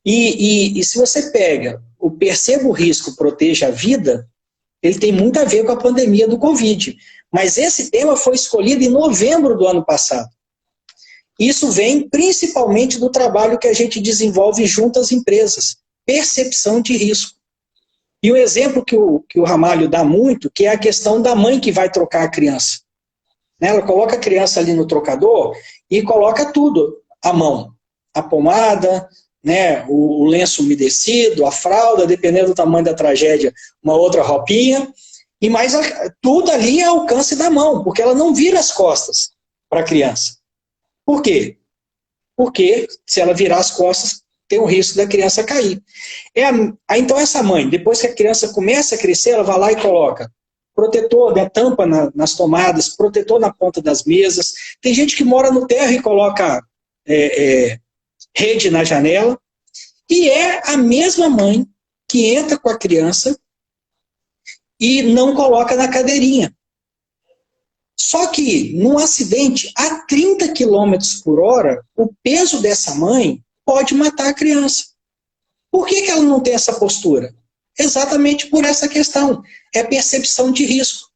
e se você pega o Perceba o Risco, Proteja a Vida, ele tem muito a ver com a pandemia do Covid. Mas esse tema foi escolhido em novembro do ano passado. Isso vem principalmente do trabalho que a gente desenvolve junto às empresas, percepção de risco. E o exemplo que o Ramalho dá muito, que é a questão da mãe que vai trocar a criança. Ela coloca a criança ali no trocador e coloca tudo à mão. A pomada, né, o lenço umedecido, a fralda, dependendo do tamanho da tragédia, uma outra roupinha. E mais tudo ali é ao alcance da mão, porque ela não vira as costas para a criança. Por quê? Porque se ela virar as costas, tem o risco da criança cair. Então essa mãe, depois que a criança começa a crescer, ela vai lá e coloca protetor, né, tampa nas tomadas, protetor na ponta das mesas. Tem gente que mora no térreo e coloca rede na janela. E é a mesma mãe que entra com a criança e não coloca na cadeirinha. Só que, num acidente a 30 km por hora, o peso dessa mãe pode matar a criança. Por que ela não tem essa postura? Exatamente por essa questão. É percepção de risco.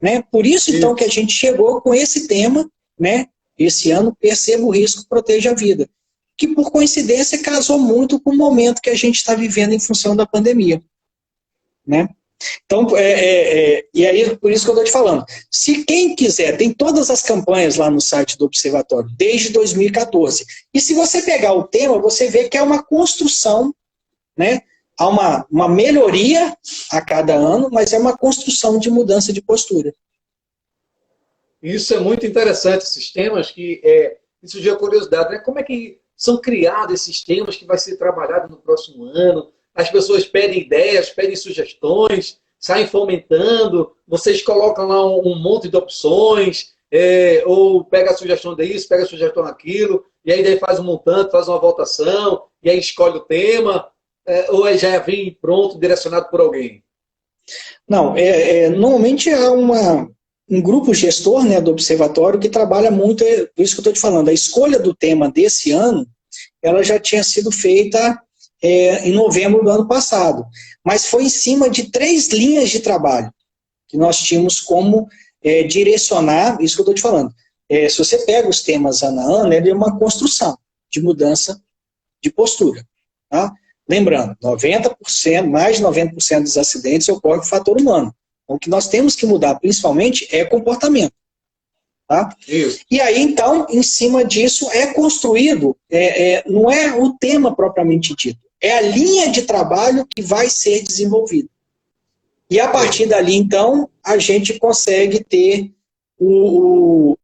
Né? Por isso, então, que a gente chegou com esse tema, né? Esse ano, Perceba o Risco, Proteja a Vida. Que, por coincidência, casou muito com o momento que a gente está vivendo em função da pandemia. Né? Então, e aí, por isso que eu estou te falando. Se quem quiser, tem todas as campanhas lá no site do Observatório, desde 2014. E se você pegar o tema, você vê que é uma construção, né? Há uma melhoria a cada ano, mas é uma construção de mudança de postura. Isso é muito interessante, esses temas que isso já é curiosidade, né? Como é que são criados esses temas que vai ser trabalhado no próximo ano? As pessoas pedem ideias, pedem sugestões, saem fomentando, vocês colocam lá um monte de opções, ou pega a sugestão disso, pega a sugestão daquilo, e aí daí faz um montante, faz uma votação, e aí escolhe o tema, ou já vem pronto, direcionado por alguém? Não, normalmente há um grupo gestor, né, do observatório que trabalha muito, por isso que eu estou te falando, a escolha do tema desse ano, ela já tinha sido feita em novembro do ano passado, mas foi em cima de 3 linhas de trabalho que nós tínhamos como direcionar, isso que eu estou te falando. Se você pega os temas ano a ano, ele é uma construção. de mudança de postura. Tá? Lembrando, 90%, mais de 90% dos acidentes ocorrem por fator humano. Então, o que nós temos que mudar, principalmente, é comportamento. Tá? Isso. E aí, então, em cima disso, é construído, não é o tema propriamente dito, é a linha de trabalho que vai ser desenvolvida. E a partir dali, então, a gente consegue ter o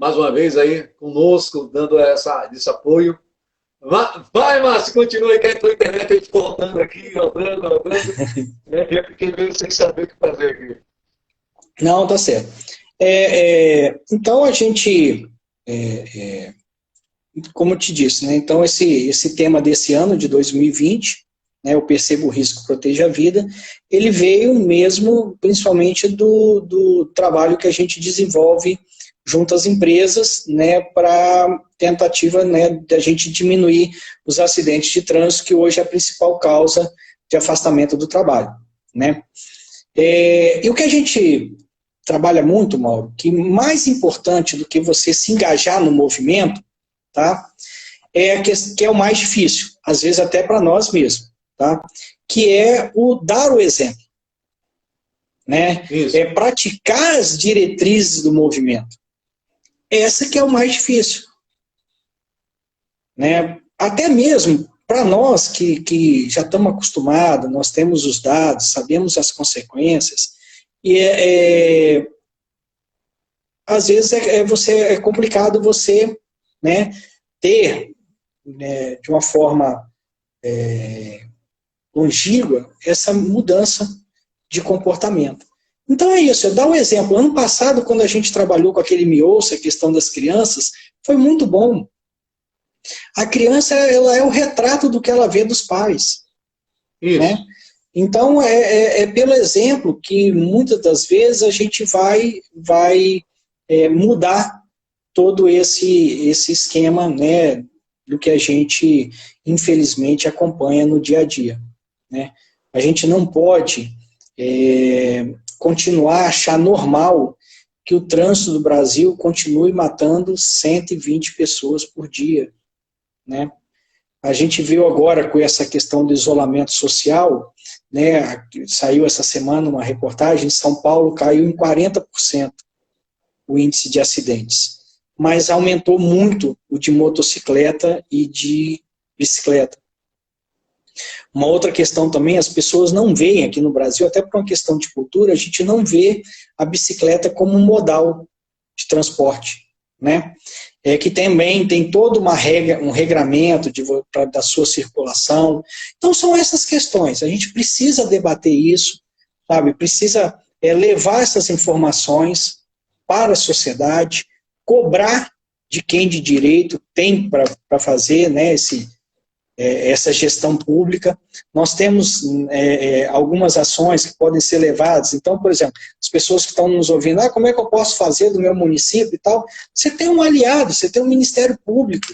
Mais uma vez aí conosco, dando esse apoio. Vai, Márcio, continua aí, que a tua internet aí ficou rodando aqui, rodando. Eu fiquei meio sem saber o que fazer aqui. Não, tá certo. Então, a gente, como eu te disse, né, então esse tema desse ano, de 2020, né, eu percebo o risco, proteja a vida, ele veio mesmo, principalmente, do trabalho que a gente desenvolve junto às empresas, né, para tentativa, né, de a gente diminuir os acidentes de trânsito, que hoje é a principal causa de afastamento do trabalho. Né? E o que a gente trabalha muito, Mauro, que mais importante do que você se engajar no movimento, tá, que é o mais difícil, às vezes até para nós mesmos, tá, que é o dar o exemplo. Né? É praticar as diretrizes do movimento. Essa que é o mais difícil. Né? Até mesmo para nós que já estamos acostumados, nós temos os dados, sabemos as consequências, e às vezes é complicado você, né, ter, né, de uma forma longínqua essa mudança de comportamento. Então é isso, eu dar um exemplo. Ano passado, quando a gente trabalhou com aquele MIOSA, a questão das crianças, foi muito bom. A criança, ela é o retrato do que ela vê dos pais. Isso. Né? Então, é pelo exemplo que muitas das vezes a gente vai mudar todo esse esquema, né, do que a gente, infelizmente, acompanha no dia a dia. Né? A gente não pode continuar a achar normal que o trânsito do Brasil continue matando 120 pessoas por dia. Né? A gente viu agora com essa questão do isolamento social, né, saiu essa semana uma reportagem, em São Paulo caiu em 40% o índice de acidentes, mas aumentou muito o de motocicleta e de bicicleta. Uma outra questão também, as pessoas não veem aqui no Brasil, até por uma questão de cultura, a gente não vê a bicicleta como um modal de transporte, né? Que também tem todo um regramento da sua circulação. Então são essas questões, a gente precisa debater isso, sabe? Precisa levar essas informações para a sociedade, cobrar de quem de direito tem para fazer, né, essa gestão pública. Nós temos algumas ações que podem ser levadas. Então, por exemplo, as pessoas que estão nos ouvindo, como é que eu posso fazer do meu município e tal? Você tem um aliado, você tem um Ministério Público,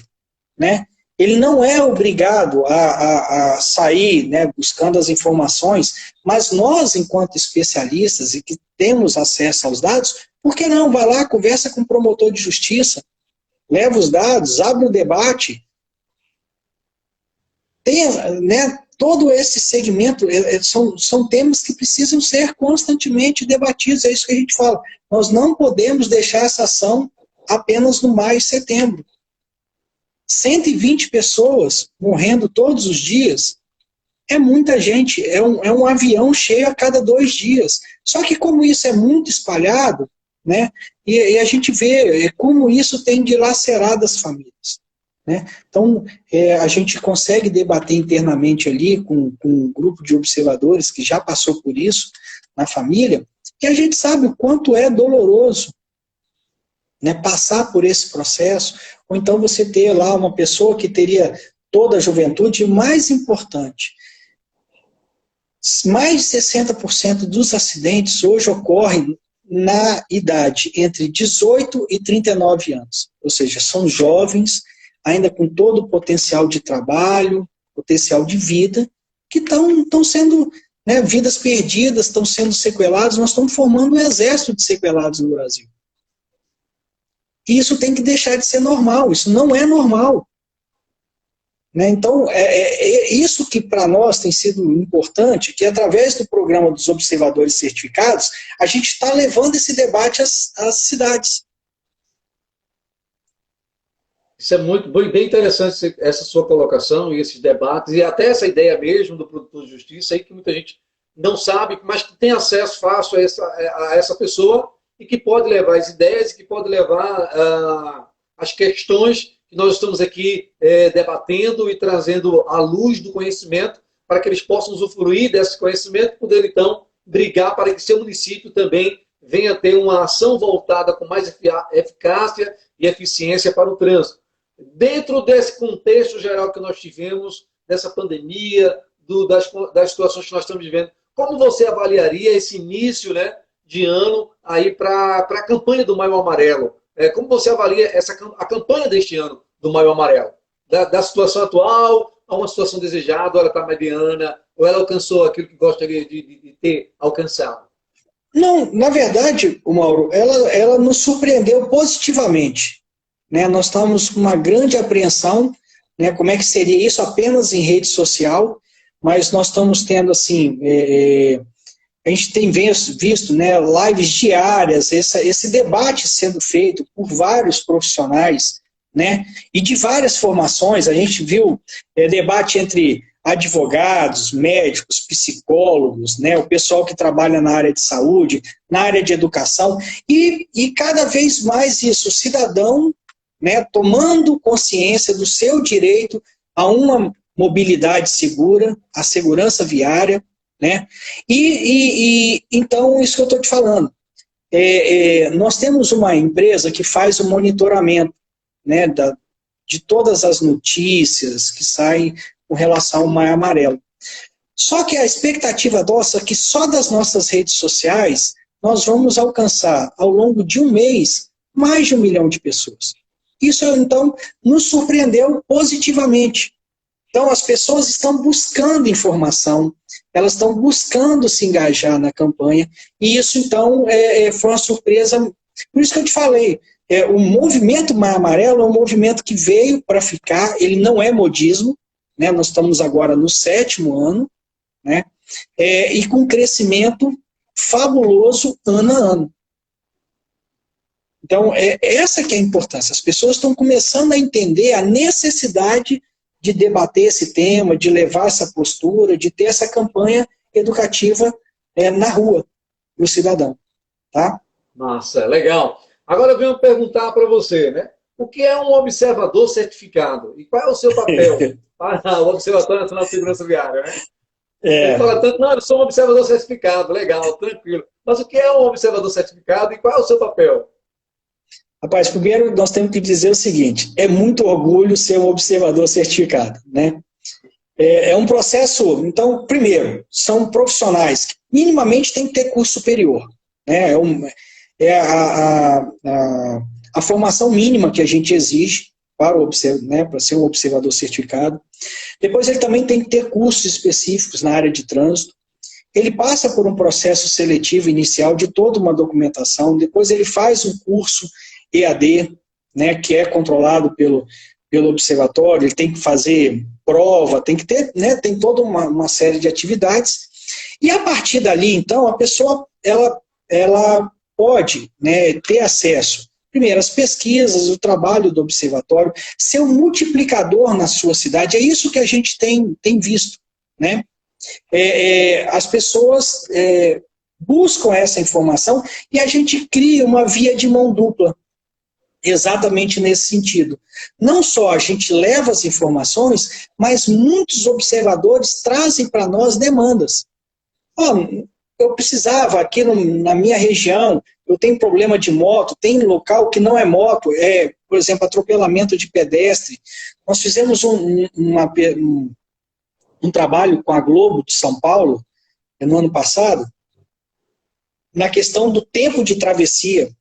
né? Ele não é obrigado a sair, né, buscando as informações, mas nós, enquanto especialistas e que temos acesso aos dados, por que não? Vai lá, conversa com o promotor de justiça, leva os dados, abre o debate. Tem, né, todo esse segmento, são temas que precisam ser constantemente debatidos, é isso que a gente fala. Nós não podemos deixar essa ação apenas no maio e setembro. 120 pessoas morrendo todos os dias, é muita gente, é um avião cheio a cada 2 dias. Só que como isso é muito espalhado, né, e a gente vê como isso tem dilacerado as famílias. Né? Então, a gente consegue debater internamente ali com um grupo de observadores que já passou por isso na família, e a gente sabe o quanto é doloroso, né, passar por esse processo, ou então você ter lá uma pessoa que teria toda a juventude, e mais importante, mais de 60% dos acidentes hoje ocorrem na idade entre 18 e 39 anos. Ou seja, são jovens, ainda com todo o potencial de trabalho, potencial de vida, que estão sendo, né, vidas perdidas, estão sendo sequelados. Nós estamos formando um exército de sequelados no Brasil. E isso tem que deixar de ser normal, isso não é normal. Né? Então, é isso que para nós tem sido importante, que através do programa dos observadores certificados, a gente está levando esse debate às cidades. Isso é muito bem interessante, essa sua colocação e esses debates, e até essa ideia mesmo do produtor de justiça, aí que muita gente não sabe, mas que tem acesso fácil a essa pessoa, e que pode levar as ideias, e que pode levar as questões que nós estamos aqui debatendo e trazendo à luz do conhecimento, para que eles possam usufruir desse conhecimento e poder, então, brigar para que seu município também venha ter uma ação voltada com mais eficácia e eficiência para o trânsito. Dentro desse contexto geral que nós tivemos, dessa pandemia, das situações que nós estamos vivendo, como você avaliaria esse início, né, de ano aí para a campanha do Maio Amarelo? Como você avalia a campanha deste ano do Maio Amarelo? Da situação atual a uma situação desejada, ou ela está mediana, ou ela alcançou aquilo que gostaria de ter alcançado? Não, na verdade, Mauro, ela nos surpreendeu positivamente. Né? Nós estamos com uma grande apreensão, né? Como é que seria isso apenas em rede social, mas nós estamos tendo, assim, a gente tem visto, né, lives diárias, esse debate sendo feito por vários profissionais, né, e de várias formações. A gente viu debate entre advogados, médicos, psicólogos, né, o pessoal que trabalha na área de saúde, na área de educação, e cada vez mais isso, o cidadão, né, tomando consciência do seu direito a uma mobilidade segura, a segurança viária, né? Então, isso que eu estou te falando. Nós temos uma empresa que faz o monitoramento, né, de todas as notícias que saem com relação ao Maio Amarelo. Só que a expectativa nossa é que só das nossas redes sociais nós vamos alcançar, ao longo de um mês, mais de 1 milhão de pessoas. Isso, então, nos surpreendeu positivamente. Então, as pessoas estão buscando informação, elas estão buscando se engajar na campanha, e isso, então, foi uma surpresa. Por isso que eu te falei, o movimento Maio Amarelo é um movimento que veio para ficar, ele não é modismo, né? Nós estamos agora no 7º ano, né? E com crescimento fabuloso ano a ano. Então, essa que é a importância. As pessoas estão começando a entender a necessidade de debater esse tema, de levar essa postura, de ter essa campanha educativa na rua, para o cidadão. Tá? Massa, legal. Agora eu venho perguntar para você, né? O que é um observador certificado? E qual é o seu papel? O Observatório Nacional de Segurança Viária, né? Ele fala tanto, não, eu sou um observador certificado, legal, tranquilo. Mas o que é um observador certificado e qual é o seu papel? Rapaz, primeiro nós temos que dizer o seguinte, é muito orgulho ser um observador certificado, né? É um processo, então, primeiro, são profissionais que minimamente têm que ter curso superior, né? A formação mínima que a gente exige para ser um observador certificado. Depois ele também tem que ter cursos específicos na área de trânsito. Ele passa por um processo seletivo inicial de toda uma documentação, depois ele faz um curso EAD, né, que é controlado pelo observatório, ele tem que fazer prova, tem que ter, né, tem toda uma série de atividades, e a partir dali, então, a pessoa, ela pode, né, ter acesso, primeiro, às pesquisas, o trabalho do observatório, ser um multiplicador na sua cidade, é isso que a gente tem visto, né? As pessoas buscam essa informação e a gente cria uma via de mão dupla, exatamente nesse sentido. Não só a gente leva as informações, mas muitos observadores trazem para nós demandas. Eu precisava aqui na minha região, eu tenho problema de moto, tem local que não é moto, por exemplo, atropelamento de pedestre. Nós fizemos um trabalho com a Globo de São Paulo, no ano passado, na questão do tempo de travessia.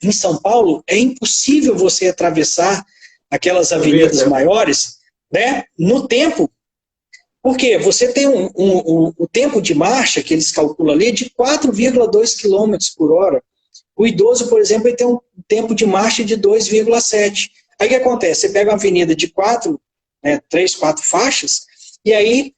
Em São Paulo, é impossível você atravessar aquelas avenidas maiores, né, no tempo. Porque você tem o tempo de marcha, que eles calculam ali, de 4,2 km por hora. O idoso, por exemplo, ele tem um tempo de marcha de 2,7. Aí o que acontece? Você pega uma avenida de 3, 4 faixas, e aí,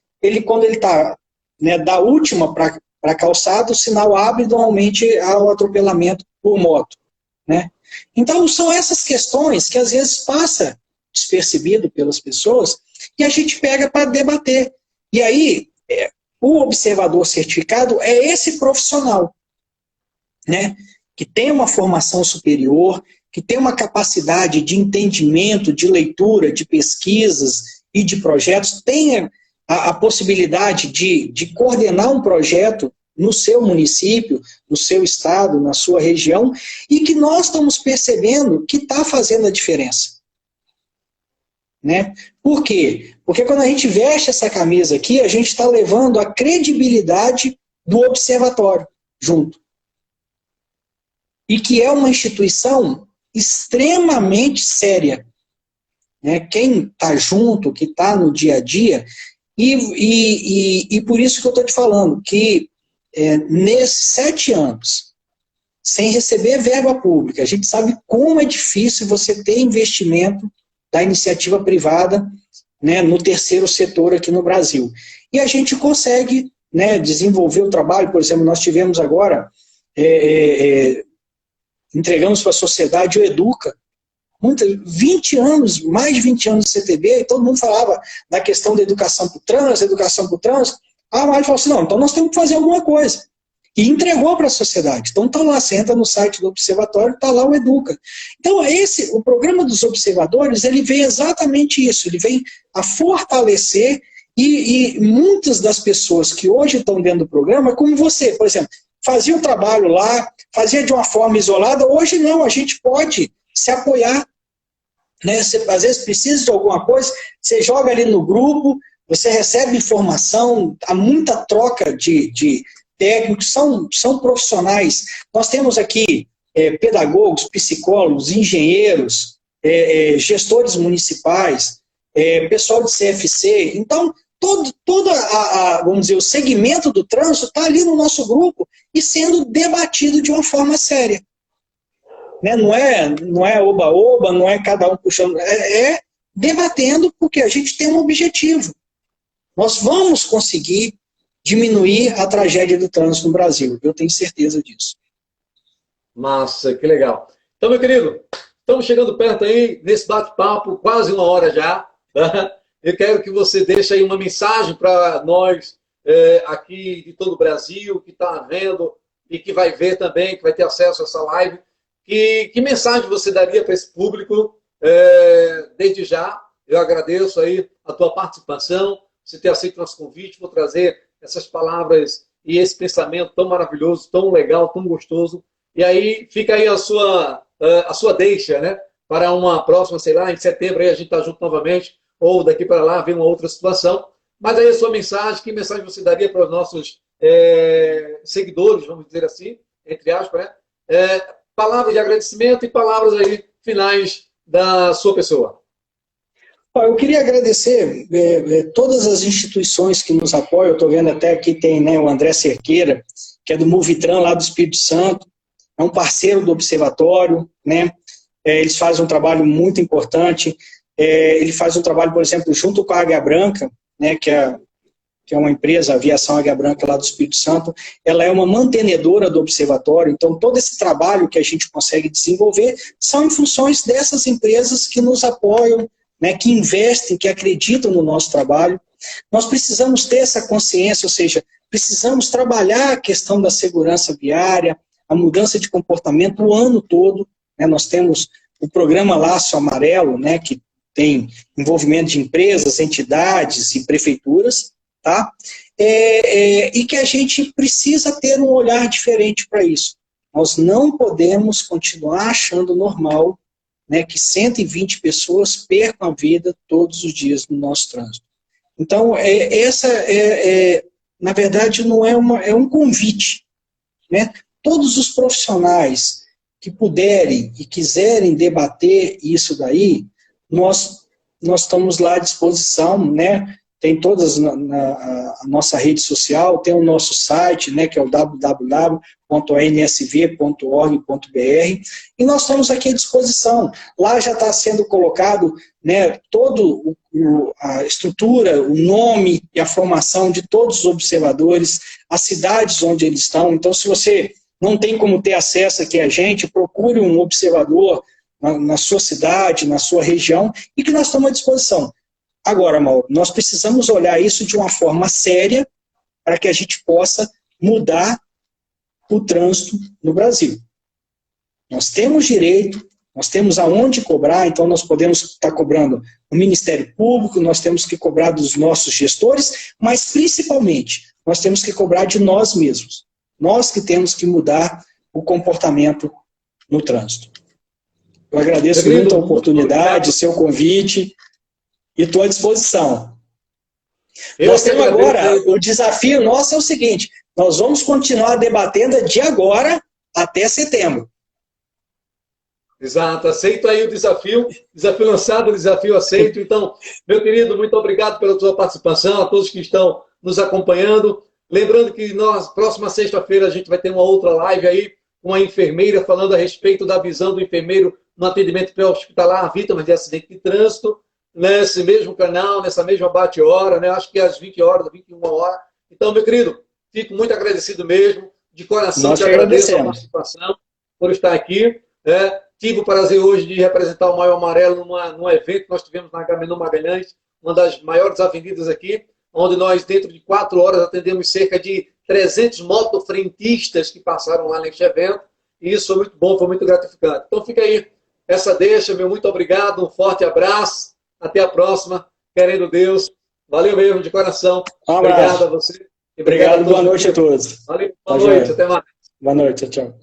quando ele está, né, da última para a calçada, o sinal abre, normalmente há o atropelamento por moto. Né? Então, são essas questões que às vezes passa despercebido pelas pessoas e a gente pega para debater. E aí, o observador certificado é esse profissional, né, que tem uma formação superior, que tem uma capacidade de entendimento, de leitura, de pesquisas e de projetos, tem a possibilidade de coordenar um projeto no seu município, no seu estado, na sua região, e que nós estamos percebendo que está fazendo a diferença. Né? Por quê? Porque quando a gente veste essa camisa aqui, a gente está levando a credibilidade do observatório junto. E que é uma instituição extremamente séria. Né? Quem está junto, que está no dia a dia, e por isso que eu estou te falando, que nesses 7 anos, sem receber verba pública, a gente sabe como é difícil você ter investimento da iniciativa privada, né, no terceiro setor aqui no Brasil. E a gente consegue, né, desenvolver o trabalho. Por exemplo, nós tivemos agora, entregamos para a sociedade o Educa, 20 anos, mais de 20 anos de CTB, e todo mundo falava da questão da educação para o trânsito, A Mari falou assim, não, então nós temos que fazer alguma coisa. E entregou para a sociedade. Então está lá, você entra no site do observatório, está lá o Educa. Então o programa dos observadores, ele vem exatamente isso, ele vem a fortalecer e muitas das pessoas que hoje estão dentro do programa, como você, por exemplo, fazia o trabalho lá, fazia de uma forma isolada, hoje não, a gente pode se apoiar. Né? Você, às vezes precisa de alguma coisa, você joga ali no grupo, você recebe informação, há muita troca de técnicos, são profissionais. Nós temos aqui pedagogos, psicólogos, engenheiros, gestores municipais, pessoal de CFC. Então, vamos dizer, o segmento do trânsito está ali no nosso grupo e sendo debatido de uma forma séria. Né? Não é oba-oba, não é cada um puxando, debatendo porque a gente tem um objetivo. Nós vamos conseguir diminuir a tragédia do trânsito no Brasil. Eu tenho certeza disso. Massa, que legal. Então, meu querido, estamos chegando perto aí nesse bate-papo, quase 1 hora já. Tá? Eu quero que você deixe aí uma mensagem para nós aqui de todo o Brasil, que está vendo e que vai ver também, que vai ter acesso a essa live. Que mensagem você daria para esse público? Desde já, eu agradeço aí a tua participação, você ter aceito nosso convite, vou trazer essas palavras e esse pensamento tão maravilhoso, tão legal, tão gostoso. E aí fica aí a sua deixa, né? Para uma próxima, sei lá, em setembro aí a gente está junto novamente, ou daqui para lá vem uma outra situação. Mas aí a sua mensagem, que mensagem você daria para os nossos seguidores, vamos dizer assim, entre aspas, né? Palavras de agradecimento e palavras aí finais da sua pessoa. Eu queria agradecer todas as instituições que nos apoiam. Eu estou vendo até aqui tem, né, o André Cerqueira, que é do Movitran, lá do Espírito Santo, é um parceiro do Observatório, né? Eles fazem um trabalho muito importante. Ele faz um trabalho, por exemplo, junto com a Águia Branca, né, que é uma empresa, a Aviação Águia Branca lá do Espírito Santo, ela é uma mantenedora do observatório, então todo esse trabalho que a gente consegue desenvolver são em funções dessas empresas que nos apoiam, né, que investem, que acreditam no nosso trabalho. Nós precisamos ter essa consciência, ou seja, precisamos trabalhar a questão da segurança viária, a mudança de comportamento o ano todo, né? Nós temos o programa Laço Amarelo, né, que tem envolvimento de empresas, entidades e prefeituras, tá? E que a gente precisa ter um olhar diferente para isso. Nós não podemos continuar achando normal né, que 120 pessoas percam a vida todos os dias no nosso trânsito. Então, na verdade, não é um convite, né? Todos os profissionais que puderem e quiserem debater isso daí, nós estamos lá à disposição, né? Tem todas a nossa rede social, tem o nosso site, né, que é o www.ansv.org.br, e nós estamos aqui à disposição. Lá já está sendo colocado, né, toda a estrutura, o nome e a formação de todos os observadores, as cidades onde eles estão. Então, se você não tem como ter acesso aqui a gente, procure um observador na sua cidade, na sua região, e que nós estamos à disposição. Agora, Mauro, nós precisamos olhar isso de uma forma séria para que a gente possa mudar o trânsito no Brasil. Nós temos direito, nós temos aonde cobrar, então nós podemos estar cobrando o Ministério Público, nós temos que cobrar dos nossos gestores, mas principalmente nós temos que cobrar de nós mesmos. Nós que temos que mudar o comportamento no trânsito. Eu agradeço muito a oportunidade, o seu convite, e estou à disposição. Nós temos agora, o desafio nosso é o seguinte, nós vamos continuar debatendo de agora até setembro. Exato, aceito aí o desafio lançado, desafio aceito. Então, meu querido, muito obrigado pela sua participação, a todos que estão nos acompanhando. Lembrando que próxima sexta-feira a gente vai ter uma outra live aí, com a enfermeira falando a respeito da visão do enfermeiro no atendimento pré-hospitalar a vítimas de acidente de trânsito, nesse mesmo canal, nessa mesma bate-hora, né? Acho que às 20 horas, 21 horas. Então, meu querido, fico muito agradecido mesmo, de coração. Nós te agradeço a participação, por estar aqui. Tive o prazer hoje de representar o Maio Amarelo num evento que nós tivemos na Agamenon Magalhães, uma das maiores avenidas aqui, onde nós, dentro de 4 horas, atendemos cerca de 300 motofrentistas que passaram lá neste evento, e isso foi muito bom, foi muito gratificante. Então fica aí essa deixa, meu muito obrigado, um forte abraço, até a próxima, querendo Deus. Valeu mesmo, de coração. Obrigado a você. Obrigado, boa noite a todos. Valeu, boa noite, até mais. Boa noite, tchau.